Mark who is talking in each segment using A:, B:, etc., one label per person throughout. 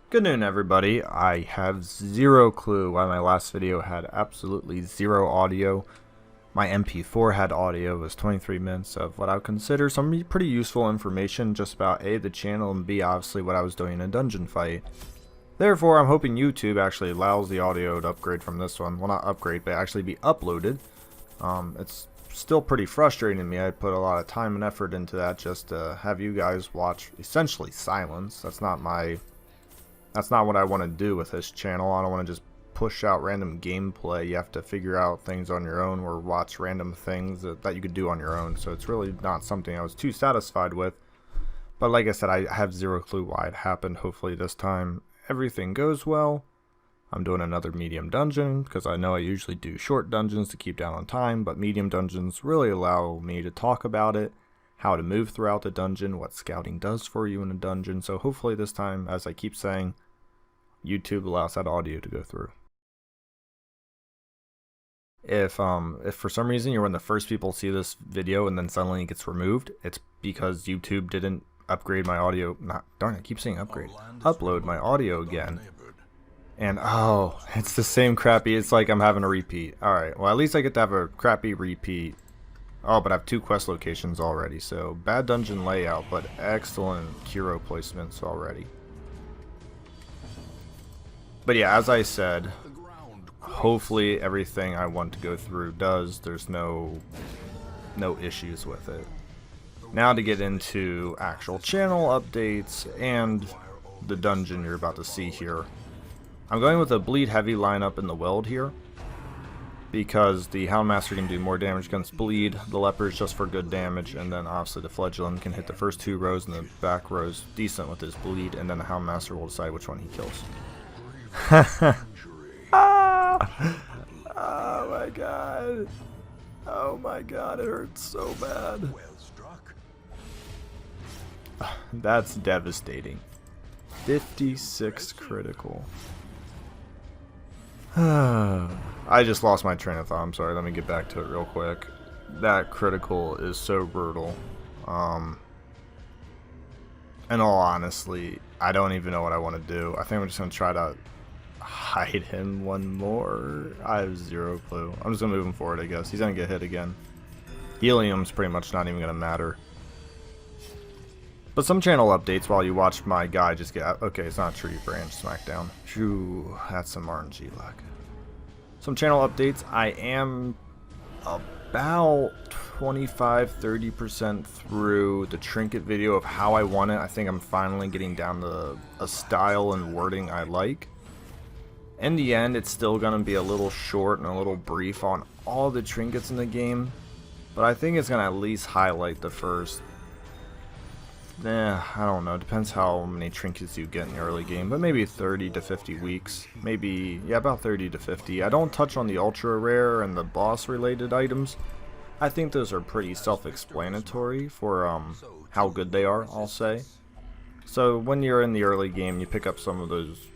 A: Good noon, everybody. I have zero clue why my last video had absolutely zero audio. My MP4 had audio. It was 23 minutes of what I would consider some pretty useful information just about A, the channel, and B, obviously what I was doing in a dungeon fight. Therefore, I'm hoping YouTube actually allows the audio to upgrade from this one. Well, not upgrade, but actually be uploaded. It's still pretty frustrating to me. I put a lot of time and effort into that just to have you guys watch essentially silence. That's not what I want to do with this channel. I don't want to just push out random gameplay. You have to figure out things on your own or watch random things that you could do on your own. So it's really not something I was too satisfied with. But like I said, I have zero clue why it happened. Hopefully this time everything goes well. I'm doing another medium dungeon because I know I usually do short dungeons to keep down on time, but medium dungeons really allow me to talk about it, how to move throughout the dungeon, what scouting does for you in a dungeon. So hopefully this time, as I keep saying, YouTube allows that audio to go through. If for some reason you're one of the first people to see this video and then suddenly it gets removed, it's because YouTube didn't upgrade my audio. Darn it, I keep saying upgrade. Upload my audio again. And oh, it's the same crappy. It's like I'm having a repeat. Alright, well at least I get to have a crappy repeat. Oh, but I have 2 quest locations already. So bad dungeon layout, but excellent hero placements already. But yeah, as I said, hopefully everything I want to go through does. There's no issues with it. Now to get into actual channel updates and the dungeon you're about to see here. I'm going with a bleed heavy lineup in the weld here, because the Houndmaster can do more damage against bleed, the leper's just for good damage, and then obviously the flagellant can hit the first 2 rows and the back rows decent with his bleed, and then the Houndmaster will decide which one he kills. Oh my god. Oh my god, it hurts so bad. That's devastating. 56 critical. I just lost my train of thought. I'm sorry, let me get back to it real quick. That critical is so brutal. In all honesty, I don't even know what I want to do. I think I'm just going to try to hide him one more. I have zero clue. I'm just going to move him forward, I guess. He's going to get hit again. Helium's pretty much not even going to matter. But some channel updates while you watch my guy just get... Okay, it's not Tree Branch Smackdown. Phew, that's some RNG luck. Some channel updates. I am about 25-30% through the trinket video of how I want it. I think I'm finally getting down to a style and wording I like. In the end, it's still going to be a little short and a little brief on all the trinkets in the game. But I think it's going to at least highlight the first... I don't know. Depends how many trinkets you get in the early game, but maybe 30 to 50 weeks. Maybe, yeah, about 30 to 50. I don't touch on the ultra rare and the boss related items. I think those are pretty self-explanatory for how good they are, I'll say. So when you're in the early game, you pick up some of those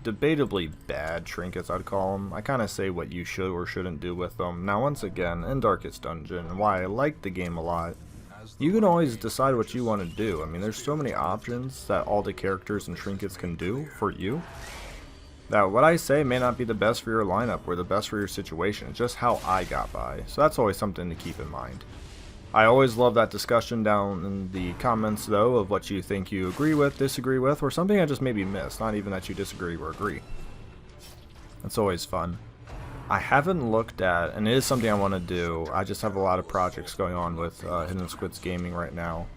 A: debatably bad trinkets, I'd call them. I kind of say what you should or shouldn't do with them. Now, once again, in Darkest Dungeon, and why I like the game a lot, you can always decide what you want to do. I mean, there's so many options that all the characters and trinkets can do for you, that what I say may not be the best for your lineup or the best for your situation. It's just how I got by. So that's always something to keep in mind. I always love that discussion down in the comments, though, of what you think you agree with, disagree with, or something I just maybe missed. Not even that you disagree or agree. That's always fun. I haven't looked at, and it is something I want to do. I just have a lot of projects going on with Hidden SQuiDZ Gaming right now,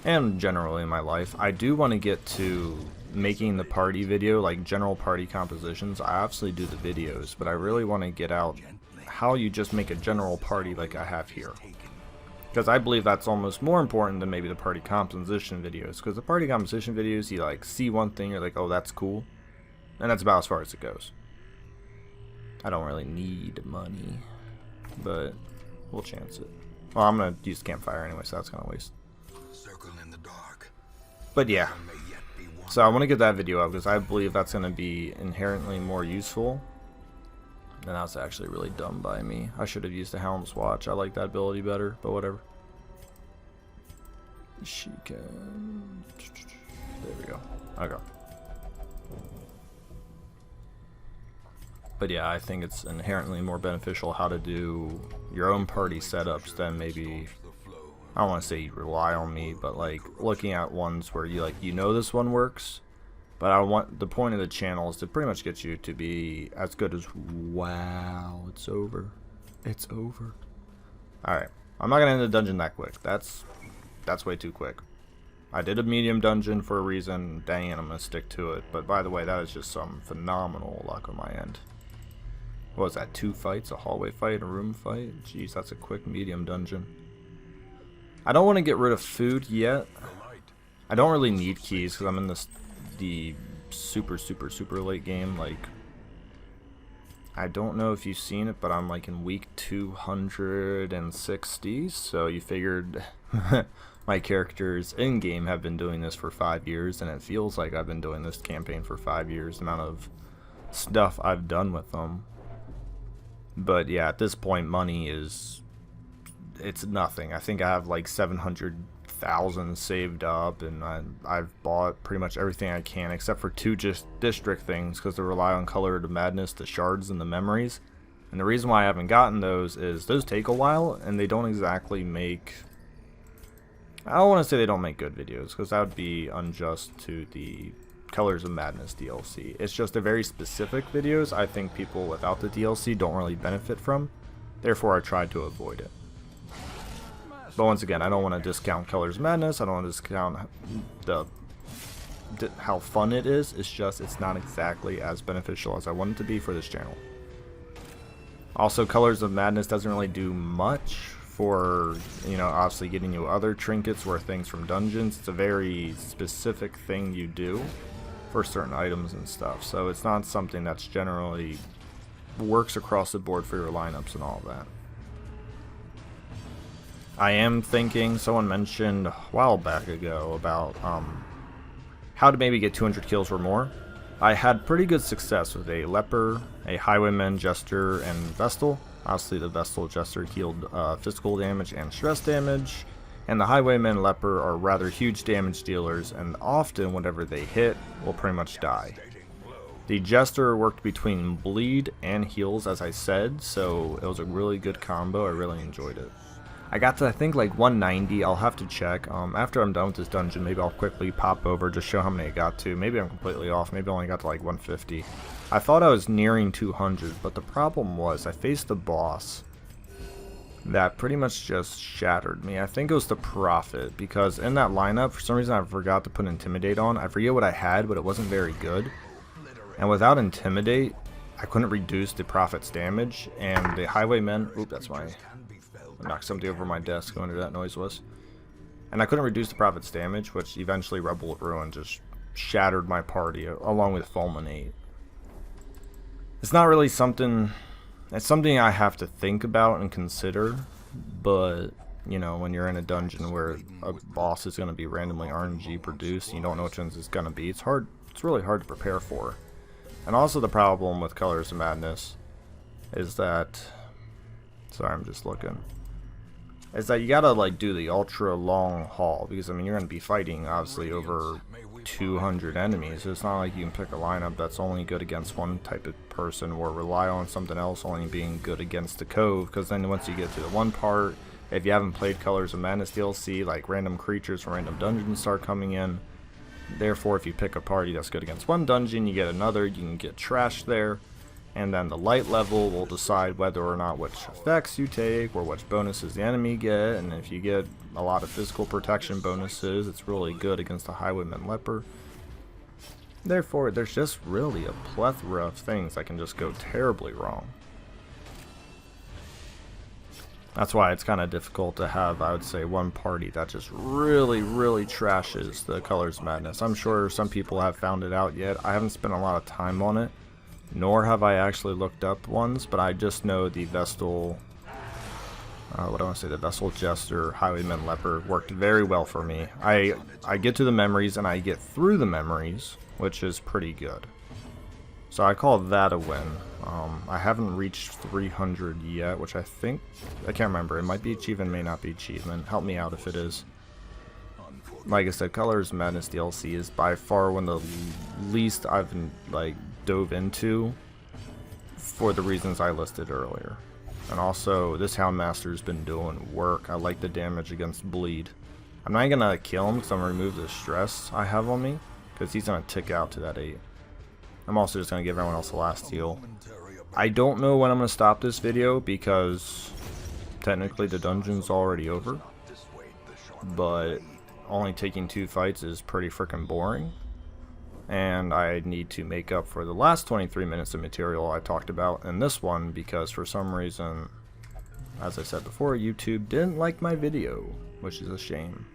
A: and generally in my life. I do want to get to making the party video, like general party compositions. I obviously do the videos, but I really want to get out how you just make a general party like I have here. Because I believe that's almost more important than maybe the party composition videos. Because the party composition videos, you like see one thing, you're like, oh, that's cool, and that's about as far as it goes. I don't really need money, but we'll chance it. Well, I'm gonna use campfire anyway, so that's gonna waste. But yeah, so I want to get that video up because I believe that's gonna be inherently more useful. And that's actually really dumb by me. I should have used the Helm's Watch. I like that ability better, but whatever. She can... There we go. Okay. But yeah, I think it's inherently more beneficial how to do your own party setups than maybe, I don't want to say you rely on me, but like looking at ones where you know this one works. But the point of the channel is to pretty much get you to be as good as, wow, it's over. It's over. Alright, I'm not going to end the dungeon that quick. That's way too quick. I did a medium dungeon for a reason. Dang it, I'm going to stick to it. But by the way, that is just some phenomenal luck on my end. What was that, 2 fights? A hallway fight, a room fight? Jeez, that's a quick medium dungeon. I don't want to get rid of food yet. I don't really need keys because I'm in the super late game. Like, I don't know if you've seen it, but I'm like in week 260, so you figured my characters in game have been doing this for 5 years, and it feels like I've been doing this campaign for 5 years, the amount of stuff I've done with them. But yeah, at this point, money it's nothing. I think I have like 700,000 saved up, and I've bought pretty much everything I can except for 2 just district things because they rely on Color of Madness, the shards and the memories. And the reason why I haven't gotten those is those take a while, and they don't exactly make, I don't want to say they don't make good videos because that would be unjust to the Colors of Madness DLC. It's just they're very specific videos I think people without the DLC don't really benefit from. Therefore, I tried to avoid it. But once again, I don't want to discount Colors of Madness. I don't want to discount how fun it is. It's just it's not exactly as beneficial as I want it to be for this channel. Also, Colors of Madness doesn't really do much for, you know, obviously getting you other trinkets or things from dungeons. It's a very specific thing you do for certain items and stuff. So it's not something that's generally works across the board for your lineups and all that. I am thinking, someone mentioned a while back ago about how to maybe get 200 kills or more. I had pretty good success with a Leper, a Highwayman, Jester, and Vestal. Obviously the Vestal Jester healed physical damage and stress damage, and the Highwayman Leper are rather huge damage dealers, and often whenever they hit will pretty much die. The Jester worked between bleed and heals, as I said, so it was a really good combo. I really enjoyed it. I got to, I think, like 190. I'll have to check. After I'm done with this dungeon, maybe I'll quickly pop over, just show how many I got to. Maybe I'm completely off. Maybe I only got to like 150. I thought I was nearing 200, but the problem was I faced a boss that pretty much just shattered me. I think it was the Prophet, because in that lineup, for some reason I forgot to put Intimidate on. I forget what I had, but it wasn't very good. And without Intimidate, I couldn't reduce the Prophet's damage, and the Highwaymen, oop, that's my, I knocked something over my desk, who that noise was. And I couldn't reduce the Prophet's damage, which eventually Rebel of Ruin just shattered my party, along with Fulminate. It's not really something, it's something I have to think about and consider, but, you know, when you're in a dungeon where a boss is going to be randomly RNG produced, you don't know which ones it's going to be, it's really hard to prepare for. And also the problem with Colors of Madness is that, sorry, I'm just looking, is that you gotta like do the ultra long haul, because I mean you're gonna be fighting obviously over 200 enemies. It's not like you can pick a lineup that's only good against one type of person or rely on something else only being good against the Cove, because then once you get to the one part, if you haven't played Colors of Madness DLC, like random creatures from random dungeons start coming in. Therefore, if you pick a party that's good against one dungeon, you get another, you can get trashed there. And then the light level will decide whether or not which effects you take or which bonuses the enemy get. And if you get a lot of physical protection bonuses, it's really good against the Highwayman Leper. Therefore, there's just really a plethora of things that can just go terribly wrong. That's why it's kind of difficult to have, I would say, one party that just really trashes the Colors of Madness. I'm sure some people have found it out yet. I haven't spent a lot of time on it, nor have I actually looked up ones, but I just know the Vestal, the Vestal Jester, Highwayman Leper worked very well for me. I get to the memories and I get through the memories, which is pretty good. So I call that a win. I haven't reached 300 yet, which I think, I can't remember. It might be achievement, may not be achievement. Help me out if it is. Like I said, Colors of Madness DLC is by far one of the least I've like dove into for the reasons I listed earlier. And also, this Houndmaster's been doing work. I like the damage against bleed. I'm not gonna kill him because I'm gonna remove the stress I have on me, because he's gonna tick out to that 8. I'm also just gonna give everyone else a last heal. I don't know when I'm gonna stop this video because technically the dungeon's already over, but only taking 2 fights is pretty freaking boring, and I need to make up for the last 23 minutes of material I talked about in this one, because for some reason, as I said before, YouTube didn't like my video, which is a shame.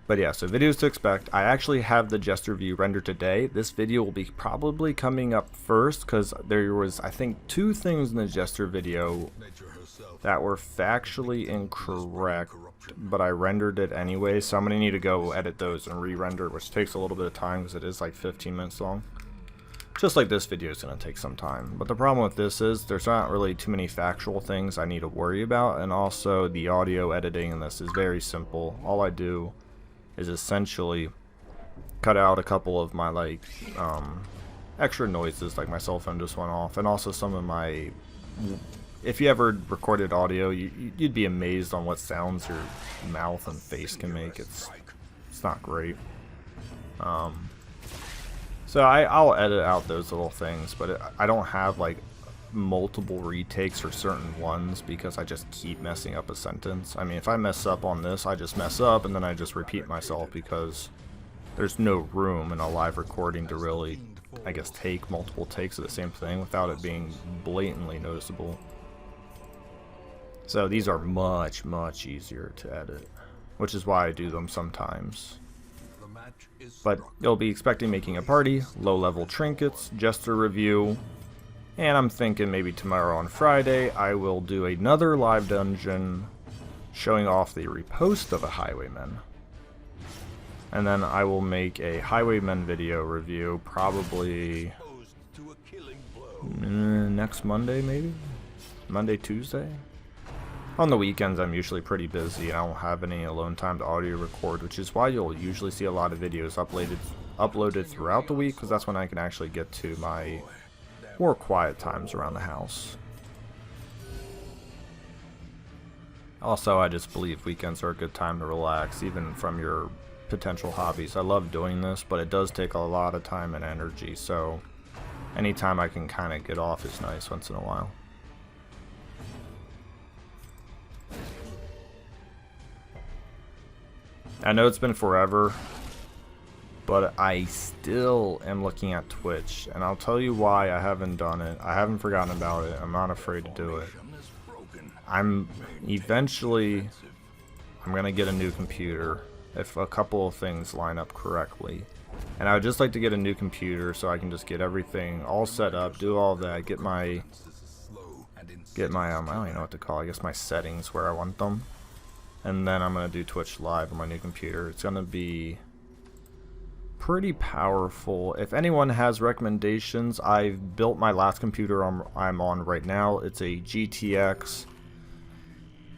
A: But yeah, so videos to expect. I actually have the Jester view rendered today. This video will be probably coming up first because there was, I think, 2 things in the Jester video that were factually incorrect, but I rendered it anyway, so I'm going to need to go edit those and re-render, which takes a little bit of time because it is like 15 minutes long. Just like this video is going to take some time. But the problem with this is there's not really too many factual things I need to worry about, and also the audio editing in this is very simple. All I do is essentially cut out a couple of my like extra noises, like my cell phone just went off, and also some of my, if you ever recorded audio, you'd be amazed on what sounds your mouth and face can make. It's not great. So I'll edit out those little things, but I don't have like multiple retakes for certain ones because I just keep messing up a sentence. I mean, if I mess up on this, I just mess up and then I just repeat myself because there's no room in a live recording to really, I guess, take multiple takes of the same thing without it being blatantly noticeable. So these are much, much easier to edit, which is why I do them sometimes. But you'll be expecting making a party, low-level trinkets, Jester review, and I'm thinking maybe tomorrow on Friday I will do another live dungeon showing off the repost of a Highwayman. And then I will make a Highwayman video review probably next Monday, maybe? Monday, Tuesday? On the weekends I'm usually pretty busy and I don't have any alone time to audio record, which is why you'll usually see a lot of videos uploaded throughout the week, because that's when I can actually get to my more quiet times around the house. Also, I just believe weekends are a good time to relax, even from your potential hobbies. I love doing this, but it does take a lot of time and energy, so anytime I can kind of get off is nice once in a while. I know it's been forever, but I still am looking at Twitch, and I'll tell you why I haven't done it. I haven't forgotten about it. I'm not afraid to do it. I'm gonna get a new computer if a couple of things line up correctly. And I would just like to get a new computer so I can just get everything all set up, do all that, get my I don't even know what to call it, I guess my settings where I want them. And then I'm gonna do Twitch live on my new computer. It's gonna be pretty powerful. If anyone has recommendations, I've built my last computer I'm on right now. It's a GTX.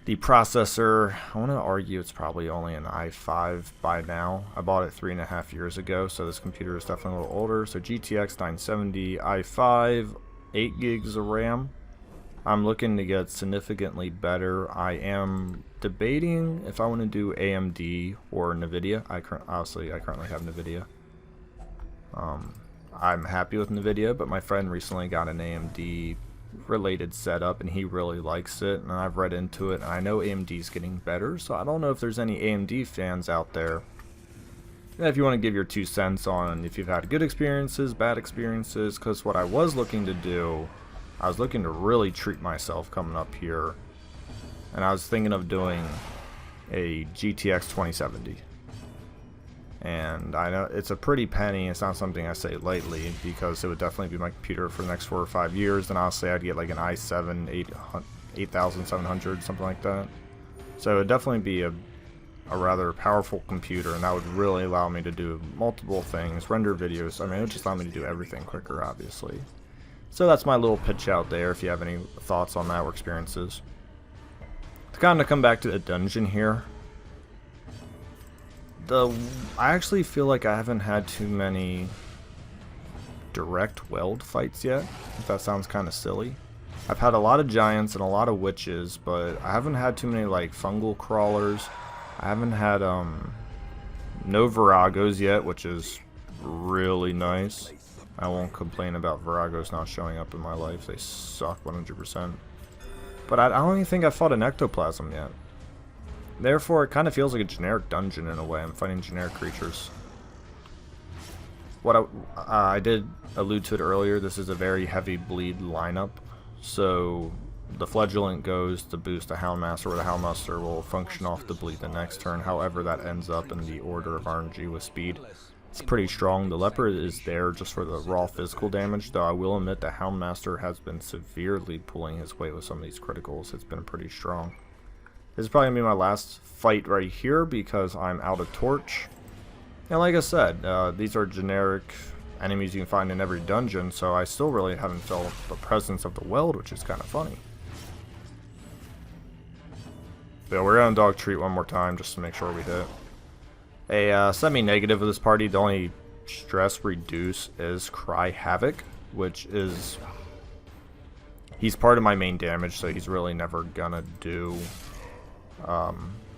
A: The processor, I want to argue it's probably only an i5 by now. I bought it 3.5 years ago, so this computer is definitely a little older. So GTX 970 i5, 8 gigs of RAM. I'm looking to get significantly better. I am debating if I want to do AMD or NVIDIA. I currently have NVIDIA. I'm happy with NVIDIA, but my friend recently got an AMD related setup and he really likes it, and I've read into it, and I know AMD's getting better, so I don't know if there's any AMD fans out there. And if you want to give your 2 cents on if you've had good experiences, bad experiences, because what I was looking to do, I was looking to really treat myself coming up here, and I was thinking of doing a GTX 2070. And I know it's a pretty penny. It's not something I say lightly, because it would definitely be my computer for the next 4 or 5 years. Then I'll say I'd get like an i7 8700, something like that. So it would definitely be a rather powerful computer, and that would really allow me to do multiple things, render videos. I mean, it would just allow me to do everything quicker, obviously. So that's my little pitch out there, if you have any thoughts on that or experiences. To kind of come back to the dungeon here, I actually feel like I haven't had too many direct weld fights yet, if that sounds kind of silly. I've had a lot of giants and a lot of witches, but I haven't had too many like fungal crawlers. I haven't had no viragos yet, which is really nice. I won't complain about viragos not showing up in my life. They suck 100%. But I don't even think I fought an ectoplasm yet. Therefore, it kind of feels like a generic dungeon in a way. I'm fighting generic creatures. What I did allude to it earlier, this is a very heavy bleed lineup. So the Flagellant goes to boost the Houndmaster, where the Houndmaster will function off the bleed the next turn. However that ends up in the order of RNG with speed. It's pretty strong. The Leopard is there just for the raw physical damage, though I will admit the Houndmaster has been severely pulling his weight with some of these criticals. It's been pretty strong. This is probably going to be my last fight right here because I'm out of torch. And like I said, these are generic enemies you can find in every dungeon, so I still really haven't felt the presence of the weld, which is kind of funny. But we're going to dog treat one more time just to make sure we hit. A semi-negative of this party, the only stress reduce is Cry Havoc, which is... he's part of my main damage, so he's really never gonna do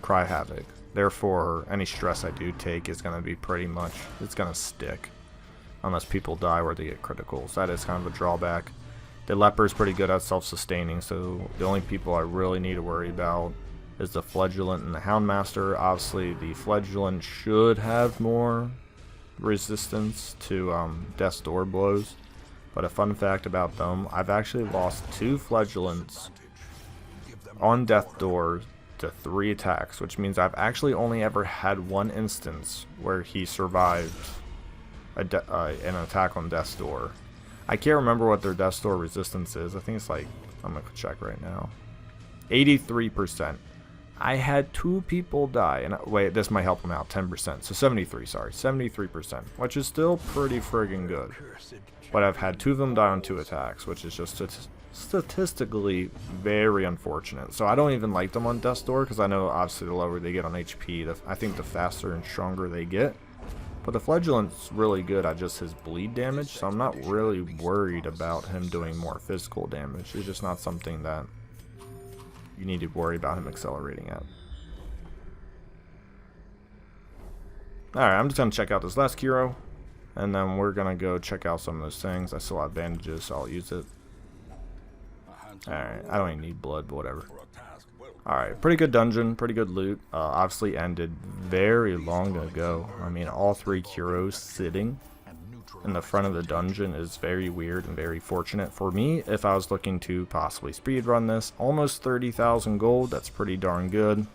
A: Cry Havoc. Therefore, any stress I do take is gonna be pretty much... it's gonna stick. Unless people die or they get criticals. That is kind of a drawback. The Leper is pretty good at self-sustaining, so the only people I really need to worry about is the Flagellant and the Houndmaster. Obviously, the Flagellant should have more resistance to Death's Door blows. But a fun fact about them, I've actually lost 2 Flagellants on Death Door to 3 attacks, which means I've actually only ever had 1 instance where he survived an attack on Death's Door. I can't remember what their Death's Door resistance is. I think it's like, I'm going to check right now, 83%. I had 2 people die, and wait, this might help them out, 10%, so 73, sorry, 73%, which is still pretty friggin' good. But I've had 2 of them die on 2 attacks, which is just statistically very unfortunate. So I don't even like them on Death's Door, because I know obviously the lower they get on HP, I think the faster and stronger they get. But the Flagellant's really good at just his bleed damage, so I'm not really worried about him doing more physical damage. It's just not something that you need to worry about him accelerating at. Alright, I'm just going to check out this last hero, and then we're going to go check out some of those things. I still have bandages, so I'll use it. Alright, I don't even need blood, but whatever. Alright, pretty good dungeon, pretty good loot. Obviously ended very long ago. I mean, all 3 heroes sitting in the front of the dungeon is very weird and very fortunate for me. If I was looking to possibly speedrun this, almost 30,000 gold, that's pretty darn good.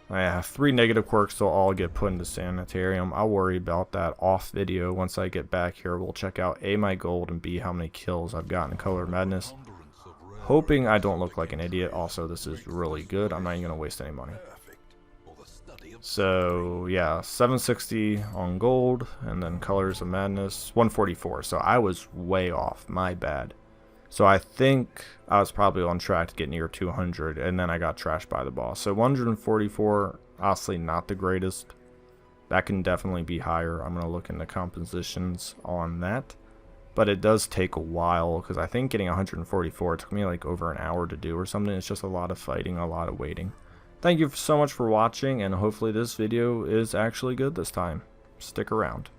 A: I have 3 negative quirks, they'll all get put into Sanitarium. I'll worry about that off video. Once I get back here, we'll check out A, my gold, and B, how many kills I've gotten in Color Madness. Hoping I don't look like an idiot. Also, this is really good. I'm not even going to waste any money. So, yeah, 760 on gold, and then Colors of Madness, 144. So I was way off. My bad. So I think I was probably on track to get near 200, and then I got trashed by the boss. So 144, honestly not the greatest. That can definitely be higher. I'm going to look into compositions on that. But it does take a while, because I think getting 144 took me like over an hour to do or something. It's just a lot of fighting, a lot of waiting. Thank you so much for watching, and hopefully this video is actually good this time. Stick around.